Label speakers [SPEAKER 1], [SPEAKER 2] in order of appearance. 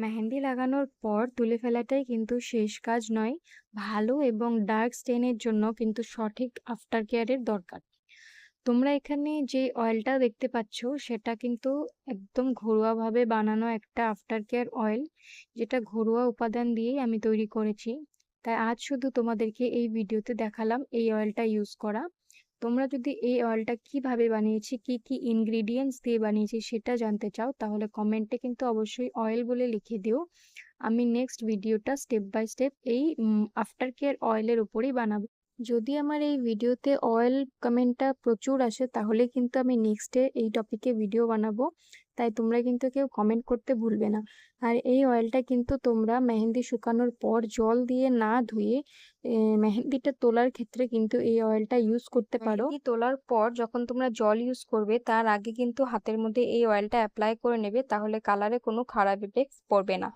[SPEAKER 1] মেহেন্দি লাগানোর পর তুলে ফেলাটাই কিন্তু শেষ কাজ নয়। ভালো এবং ডার্ক স্টেইনের জন্য কিন্তু সঠিক আফটার কেয়ারের দরকার। তোমরা এখানে যে অয়েলটা দেখতে পাচ্ছ সেটা কিন্তু একদম ঘরোয়াভাবে বানানো একটা আফটার কেয়ার অয়েল, যেটা ঘরোয়া উপাদান দিয়েই আমি তৈরি করেছি। তাই আজ শুধু তোমাদেরকে এই ভিডিওতে দেখালাম এই অয়েলটা ইউজ করা। তোমরা যদি এই অয়েলটা কিভাবে বানিয়েছি, কি কি ইনগ্রিডিয়েন্টস দিয়ে বানিয়েছি সেটা জানতে চাও, তাহলে কমেন্টে কিন্তু অবশ্যই অয়েল বলে লিখে দিও। আমি নেক্সট ভিডিওটা স্টেপ বাই স্টেপ এই আফটার কেয়ার অয়েলের উপরেই বানাবো। যদি আমার এই ভিডিওতে অয়েল কমেন্টটা প্রচুর আসে তাহলে কিন্তু আমি নেক্সটে এই টপিকে ভিডিও বানাবো। তাই তোমরা কিন্তু কেউ কমেন্ট করতে ভুলবে না। আর এই অয়েলটা কিন্তু তোমরা মেহেন্দি শুকানোর পর জল দিয়ে না ধুয়ে মেহেন্দিটা তোলার ক্ষেত্রে কিন্তু এই অয়েলটা ইউজ করতে পারো। মেহেন্দি তোলার পর যখন তোমরা জল ইউজ করবে তার আগে কিন্তু হাতের মধ্যে এই অয়েলটা অ্যাপ্লাই করে নেবে, তাহলে কালারে কোনো খারাপ ইফেক্ট পড়বে না।